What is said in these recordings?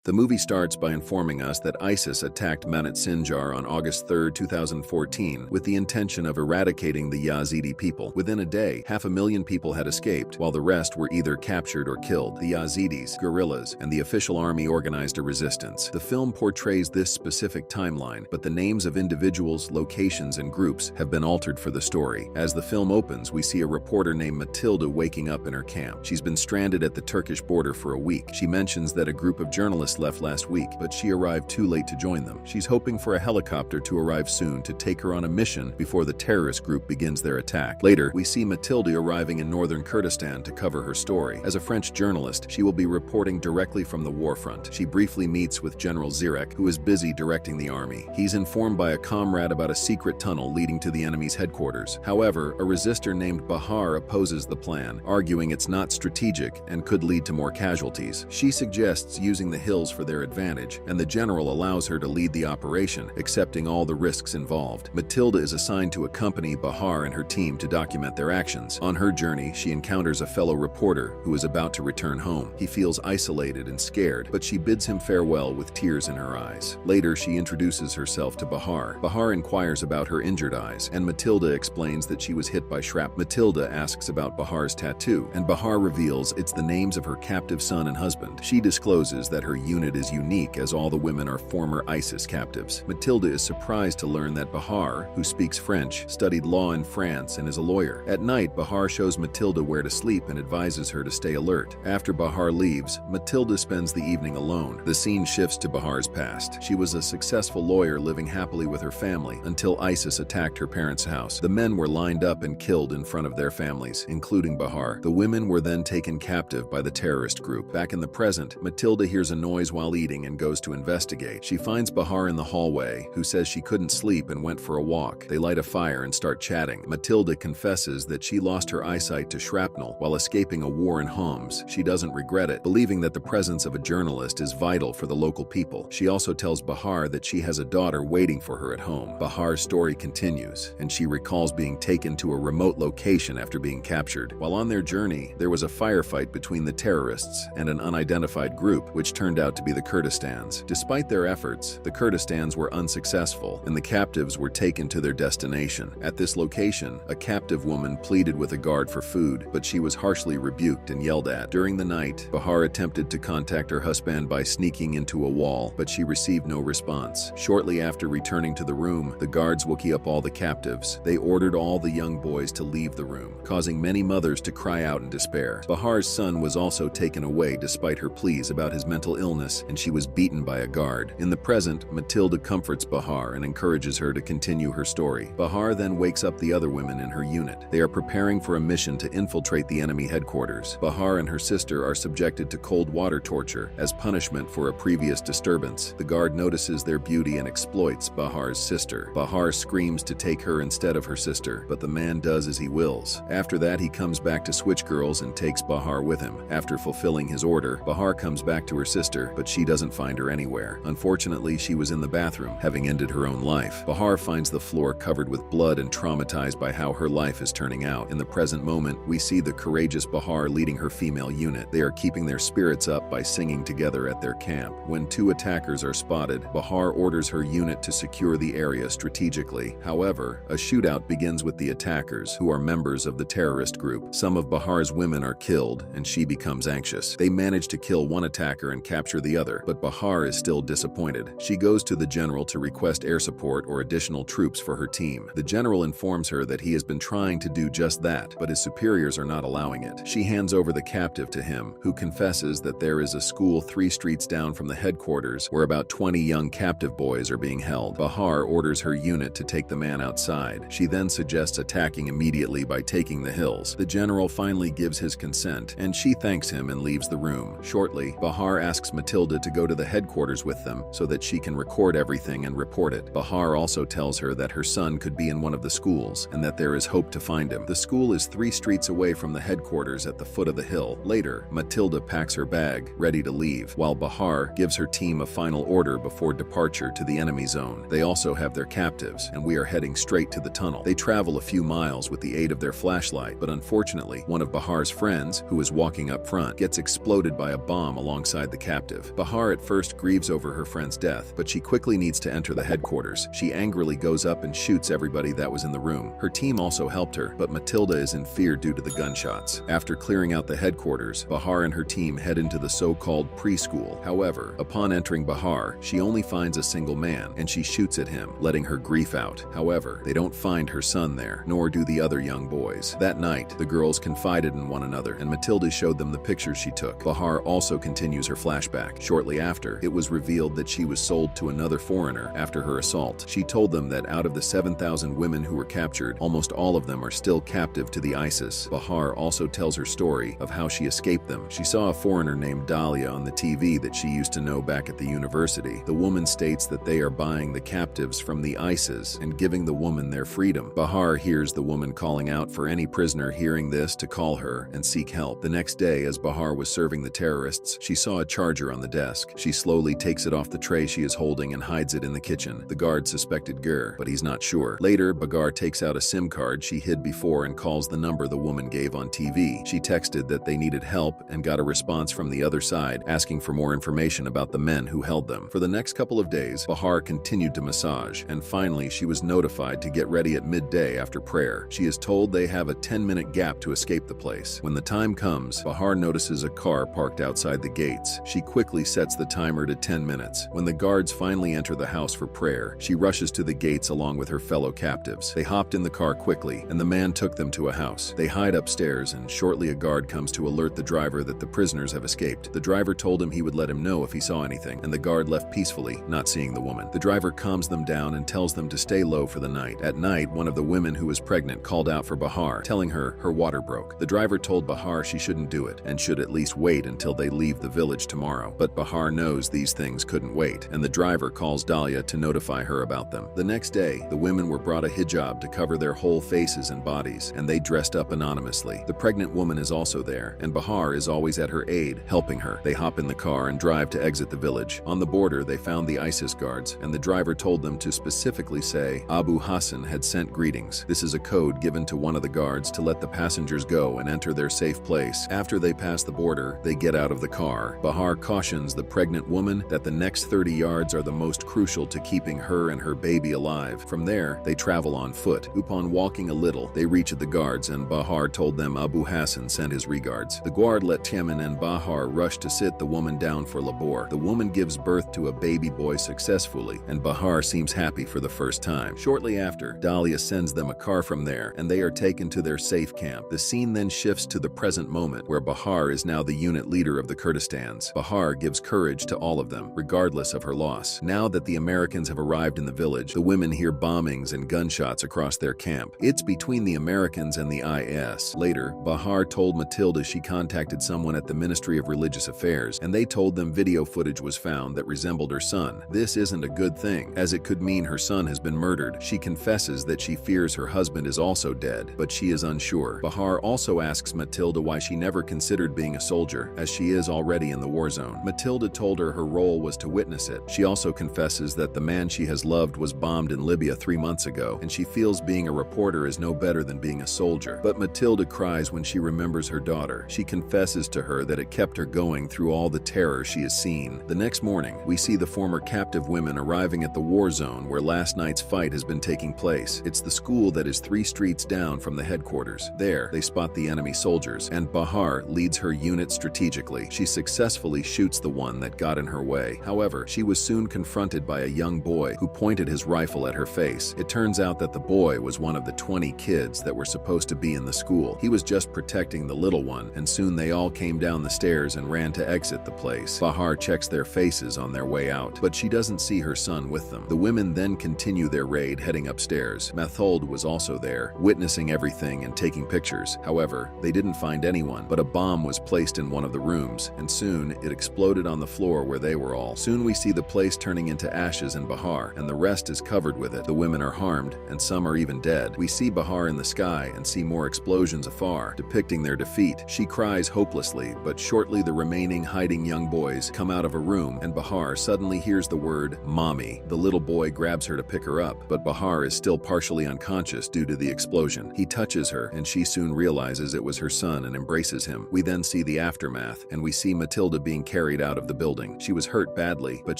The movie starts by informing us that ISIS attacked Mount Sinjar on August 3, 2014, with the intention of eradicating the Yazidi people. Within a day, 500,000 people had escaped, while the rest were either captured or killed. The Yazidis, guerrillas, and the official army organized a resistance. The film portrays this specific timeline, but the names of individuals, locations, and groups have been altered for the story. As the film opens, we see a reporter named Matilda waking up in her camp. She's been stranded at the Turkish border for a week. She mentions that a group of journalists left last week, but she arrived too late to join them. She's hoping for a helicopter to arrive soon to take her on a mission before the terrorist group begins their attack. Later, we see Matilda arriving in northern Kurdistan to cover her story. As a French journalist, she will be reporting directly from the war front. She briefly meets with General Zirek, who is busy directing the army. He's informed by a comrade about a secret tunnel leading to the enemy's headquarters. However, a resistor named Bahar opposes the plan, arguing it's not strategic and could lead to more casualties. She suggests using the hills for their advantage, and the general allows her to lead the operation, accepting all the risks involved. Matilda is assigned to accompany Bahar and her team to document their actions. On her journey, she encounters a fellow reporter who is about to return home. He feels isolated and scared, but she bids him farewell with tears in her eyes. Later, she introduces herself to Bahar. Bahar inquires about her injured eyes, and Matilda explains that she was hit by shrapnel. Matilda asks about Bahar's tattoo, and Bahar reveals it's the names of her captive son and husband. She discloses that her unit is unique as all the women are former ISIS captives. Matilda is surprised to learn that Bahar, who speaks French, studied law in France and is a lawyer. At night, Bahar shows Matilda where to sleep and advises her to stay alert. After Bahar leaves, Matilda spends the evening alone. The scene shifts to Bahar's past. She was a successful lawyer living happily with her family until ISIS attacked her parents' house. The men were lined up and killed in front of their families, including Bahar. The women were then taken captive by the terrorist group. Back in the present, Matilda hears a noise while eating and goes to investigate. She finds Bahar in the hallway, who says she couldn't sleep and went for a walk. They light a fire and start chatting. Matilda confesses that she lost her eyesight to shrapnel while escaping a war in Homs. She doesn't regret it, believing that the presence of a journalist is vital for the local people. She also tells Bahar that she has a daughter waiting for her at home. Bahar's story continues, and she recalls being taken to a remote location after being captured. While on their journey, there was a firefight between the terrorists and an unidentified group, which turned out to be the Kurdistans. Despite their efforts, the Kurdistans were unsuccessful, and the captives were taken to their destination. At this location, a captive woman pleaded with a guard for food, but she was harshly rebuked and yelled at. During the night, Bahar attempted to contact her husband by sneaking into a wall, but she received no response. Shortly after returning to the room, the guards woke up all the captives. They ordered all the young boys to leave the room, causing many mothers to cry out in despair. Bahar's son was also taken away despite her pleas about his mental illness, and she was beaten by a guard. In the present, Matilda comforts Bahar and encourages her to continue her story. Bahar then wakes up the other women in her unit. They are preparing for a mission to infiltrate the enemy headquarters. Bahar and her sister are subjected to cold water torture as punishment for a previous disturbance. The guard notices their beauty and exploits Bahar's sister. Bahar screams to take her instead of her sister, but the man does as he wills. After that, he comes back to Switch Girls and takes Bahar with him. After fulfilling his order, Bahar comes back to her sister, but she doesn't find her anywhere. Unfortunately, she was in the bathroom, having ended her own life. Bahar finds the floor covered with blood and traumatized by how her life is turning out. In the present moment, we see the courageous Bahar leading her female unit. They are keeping their spirits up by singing together at their camp. When two attackers are spotted, Bahar orders her unit to secure the area strategically. However, a shootout begins with the attackers, who are members of the terrorist group. Some of Bahar's women are killed, and she becomes anxious. They manage to kill one attacker and capture the other, but Bahar is still disappointed. She goes to the general to request air support or additional troops for her team. The general informs her that he has been trying to do just that, but his superiors are not allowing it. She hands over the captive to him, who confesses that there is a school 3 streets down from the headquarters where about 20 young captive boys are being held. Bahar orders her unit to take the man outside. She then suggests attacking immediately by taking the hills. The general finally gives his consent, and she thanks him and leaves the room. Shortly, Bahar asks Matilda to go to the headquarters with them so that she can record everything and report it. Bahar also tells her that her son could be in one of the schools and that there is hope to find him. The school is 3 streets away from the headquarters at the foot of the hill. Later, Matilda packs her bag, ready to leave, while Bahar gives her team a final order before departure to the enemy zone. They also have their captives, and we are heading straight to the tunnel. They travel a few miles with the aid of their flashlight, but unfortunately, one of Bahar's friends, who is walking up front, gets exploded by a bomb alongside the captive. captive. Bahar at first grieves over her friend's death, but she quickly needs to enter the headquarters. She angrily goes up and shoots everybody that was in the room. Her team also helped her, but Matilda is in fear due to the gunshots. After clearing out the headquarters, Bahar and her team head into the so-called preschool. However, upon entering Bahar, she only finds a single man, and she shoots at him, letting her grief out. However, they don't find her son there, nor do the other young boys. That night, the girls confided in one another, and Matilda showed them the pictures she took. Bahar also continues her flashback. Shortly after, it was revealed that she was sold to another foreigner after her assault. She told them that out of the 7,000 women who were captured, almost all of them are still captive to the ISIS. Bahar also tells her story of how she escaped them. She saw a foreigner named Dahlia on the TV that she used to know back at the university. The woman states that they are buying the captives from the ISIS and giving the woman their freedom. Bahar hears the woman calling out for any prisoner hearing this to call her and seek help. The next day, as Bahar was serving the terrorists, she saw a charger on the desk. She slowly takes it off the tray she is holding and hides it in the kitchen. The guard suspected Gur, but he's not sure. Later, Bahar takes out a SIM card she hid before and calls the number the woman gave on TV. She texted that they needed help and got a response from the other side asking for more information about the men who held them. For the next couple of days, Bahar continued to massage, and finally she was notified to get ready at midday after prayer. She is told they have a 10-minute gap to escape the place. When the time comes, Bahar notices a car parked outside the gates. She quickly sets the timer to 10 minutes. When the guards finally enter the house for prayer, she rushes to the gates along with her fellow captives. They hopped in the car quickly, and the man took them to a house. They hide upstairs, and shortly a guard comes to alert the driver that the prisoners have escaped. The driver told him he would let him know if he saw anything, and the guard left peacefully, not seeing the woman. The driver calms them down and tells them to stay low for the night. At night, one of the women who was pregnant called out for Bahar, telling her her water broke. The driver told Bahar she shouldn't do it, and should at least wait until they leave the village tomorrow. But Bahar knows these things couldn't wait, and the driver calls Dahlia to notify her about them. The next day, the women were brought a hijab to cover their whole faces and bodies, and they dressed up anonymously. The pregnant woman is also there, and Bahar is always at her aid, helping her. They hop in the car and drive to exit the village. On the border, they found the ISIS guards, and the driver told them to specifically say Abu Hassan had sent greetings. This is a code given to one of the guards to let the passengers go and enter their safe place. After they pass the border, they get out of the car. Bahar cautions the pregnant woman that the next 30 yards are the most crucial to keeping her and her baby alive. From there, they travel on foot. Upon walking a little, they reach the guards, and Bahar told them Abu Hassan sent his regards. The guard let Tiamin and Bahar rush to sit the woman down for labor. The woman gives birth to a baby boy successfully, and Bahar seems happy for the first time. Shortly after, Dahlia sends them a car from there, and they are taken to their safe camp. The scene then shifts to the present moment, where Bahar is now the unit leader of the Kurdistans. Bahar gives courage to all of them, regardless of her loss. Now that the Americans have arrived in the village, the women hear bombings and gunshots across their camp. It's between the Americans and the IS. Later, Bahar told Matilda she contacted someone at the Ministry of Religious Affairs, and they told them video footage was found that resembled her son. This isn't a good thing, as it could mean her son has been murdered. She confesses that she fears her husband is also dead, but she is unsure. Bahar also asks Matilda why she never considered being a soldier, as she is already in the war zone. Matilda told her role was to witness it. She also confesses that the man she has loved was bombed in Libya 3 months ago, and she feels being a reporter is no better than being a soldier. But Matilda cries when she remembers her daughter. She confesses to her that it kept her going through all the terror she has seen. The next morning, we see the former captive women arriving at the war zone where last night's fight has been taking place. It's the school that is 3 streets down from the headquarters. There, they spot the enemy soldiers, and Bahar leads her unit strategically. She successfully shoots the one that got in her way. However, she was soon confronted by a young boy who pointed his rifle at her face. It turns out that the boy was one of the 20 kids that were supposed to be in the school. He was just protecting the little one, and soon they all came down the stairs and ran to exit the place. Bahar checks their faces on their way out, but she doesn't see her son with them. The women then continue their raid, heading upstairs. Mathold was also there, witnessing everything and taking pictures. However, they didn't find anyone, but a bomb was placed in one of the rooms, and soon it exploded on the floor where they were all. Soon we see the place turning into ashes in Bahar, and the rest is covered with it. The women are harmed, and some are even dead. We see Bahar in the sky and see more explosions afar, depicting their defeat. She cries hopelessly, but shortly the remaining hiding young boys come out of a room, and Bahar suddenly hears the word mommy. The little boy grabs her to pick her up, but Bahar is still partially unconscious due to the explosion. He touches her, and she soon realizes it was her son and embraces him. We then see the aftermath, and we see Matilda being carried carried out of the building. She was hurt badly, but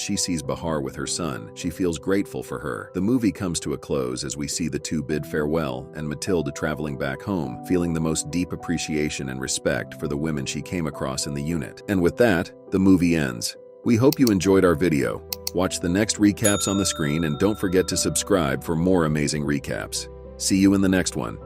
she sees Bahar with her son. She feels grateful for her. The movie comes to a close as we see the two bid farewell and Matilda traveling back home, feeling the most deep appreciation and respect for the women she came across in the unit. And with that, the movie ends. We hope you enjoyed our video. Watch the next recaps on the screen and don't forget to subscribe for more amazing recaps. See you in the next one.